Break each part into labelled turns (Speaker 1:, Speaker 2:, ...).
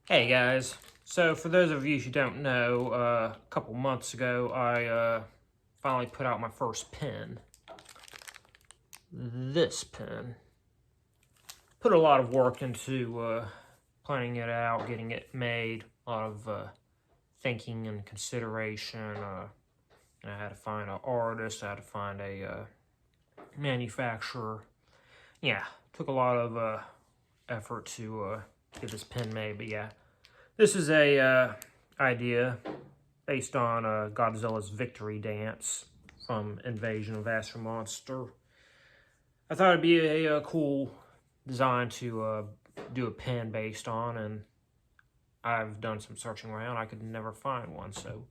Speaker 1: Hey guys, so for those of you who don't know, a couple months ago I finally put out my first pen. This pen. Put a lot of work into planning it out, getting it made, a lot of thinking and consideration. I had to find an artist, I had to find a manufacturer. Yeah, took a lot of effort to get this pen made, but yeah. This is a idea based on Godzilla's victory dance from Invasion of Astro Monster. I thought it'd be a cool design to do a pen based on, and I've done some searching around. I could never find one, so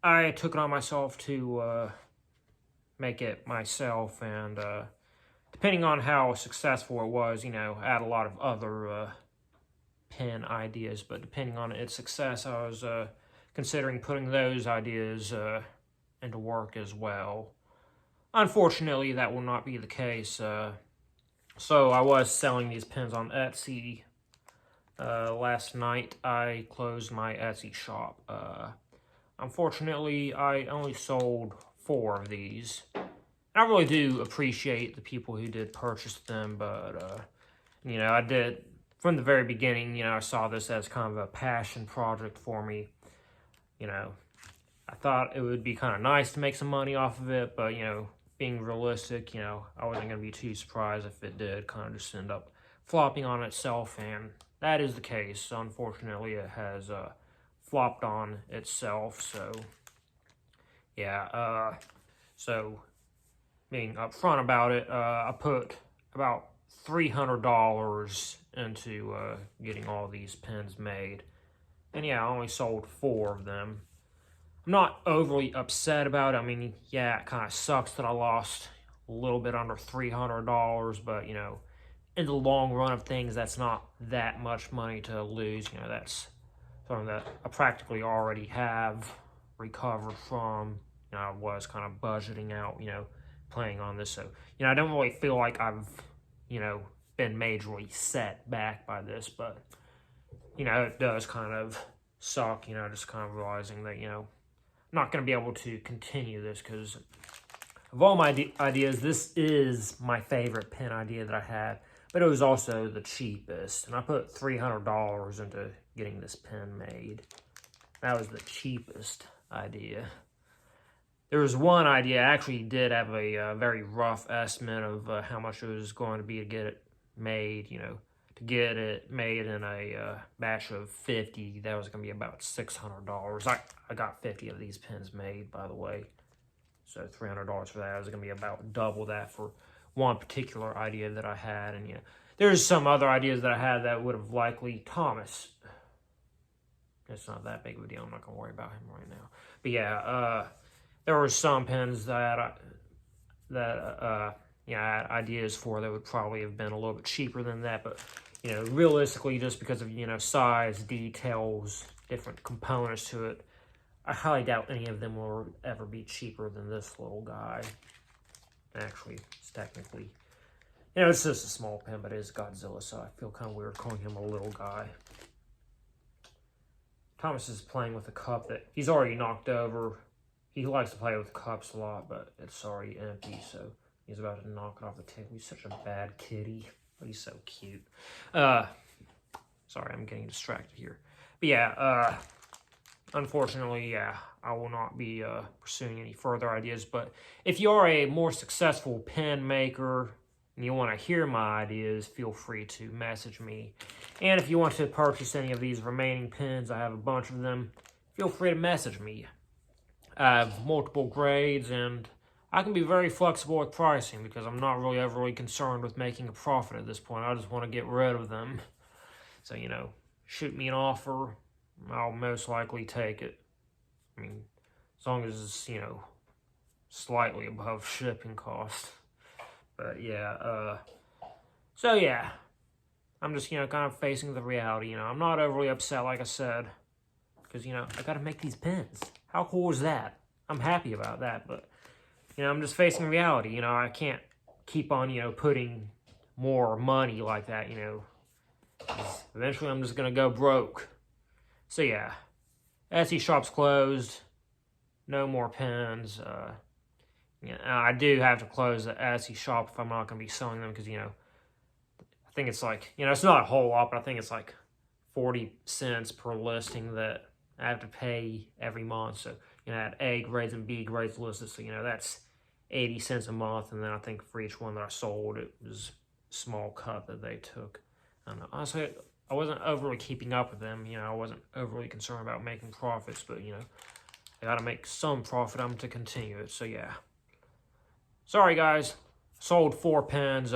Speaker 1: I took it on myself to make it myself, and depending on how successful it was, add a lot of other pen ideas, but depending on its success, I was considering putting those ideas into work as well. Unfortunately, that will not be the case. So I was selling these pens on Etsy. Last night, I closed my Etsy shop. Unfortunately, I only sold 4 of these. I really do appreciate the people who did purchase them, but, I did. From the very beginning, I saw this as kind of a passion project for me. I thought it would be kind of nice to make some money off of it, but, being realistic, I wasn't going to be too surprised if it did kind of just end up flopping on itself, and that is the case. Unfortunately, it has flopped on itself, so, yeah, so being upfront about it, I put about $300 into getting all these pens made. And yeah, I only sold 4 of them. I'm not overly upset about it. I mean, yeah, it kind of sucks that I lost a little bit under $300, but, in the long run of things, that's not that much money to lose. That's something that I practically already have recovered from. I was kind of budgeting out, playing on this. So, I don't really feel like I've, been majorly set back by this, but, it does kind of suck, just kind of realizing that, I'm not going to be able to continue this because of all my ideas, this is my favorite pen idea that I had, but it was also the cheapest, and I put $300 into getting this pen made. That was the cheapest idea. There was one idea, I actually did have a very rough estimate of how much it was going to be to get it made, to get it made in a batch of 50, that was going to be about $600. I got 50 of these pens made, by the way, so $300 for that. It was going to be about double that for one particular idea that I had, and, there's some other ideas that I had that would have likely, Thomas, it's not that big of a deal, I'm not going to worry about him right now, but yeah, there were some pens that I had ideas for that would probably have been a little bit cheaper than that, but, realistically, just because of, size, details, different components to it, I highly doubt any of them will ever be cheaper than this little guy. Actually, it's technically, it's just a small pen, but it is Godzilla, so I feel kind of weird calling him a little guy. Thomas is playing with a cup that he's already knocked over. He likes to play with cups a lot, but it's already empty, so he's about to knock it off the table. He's such a bad kitty, but he's so cute. Sorry, I'm getting distracted here. But yeah, unfortunately, yeah, I will not be pursuing any further ideas, but if you are a more successful pen maker and you want to hear my ideas, feel free to message me. And if you want to purchase any of these remaining pens, I have a bunch of them, feel free to message me. I have multiple grades, and I can be very flexible with pricing because I'm not really overly concerned with making a profit at this point. I just want to get rid of them. So, shoot me an offer, I'll most likely take it. I mean, as long as it's, slightly above shipping cost. But yeah, so yeah, I'm just, kind of facing the reality, I'm not overly upset, like I said, because, I got to make these pens. How cool is that? I'm happy about that, but, I'm just facing reality. I can't keep on, putting more money like that, Eventually, I'm just gonna go broke. So yeah, Etsy shop's closed. No more pens. Yeah, I do have to close the Etsy shop if I'm not gonna be selling them because I think it's like it's not a whole lot, but I think it's like 40 cents per listing that I have to pay every month. So I had A grades and B grades listed, so that's 80 cents a month, and then I think for each one that I sold, it was a small cut that they took. I don't know. Honestly, I wasn't overly keeping up with them. I wasn't overly concerned about making profits, but I gotta make some profit. I'm to continue it. So yeah. Sorry guys, sold 4 pens.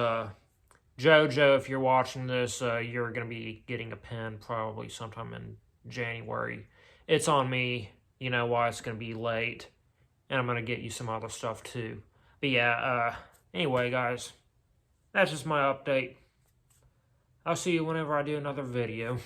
Speaker 1: Jojo, if you're watching this, you're gonna be getting a pen probably sometime in January. It's on me. You know why it's gonna be late, and I'm gonna get you some other stuff too. But yeah. Anyway, guys, that's just my update. I'll see you whenever I do another video.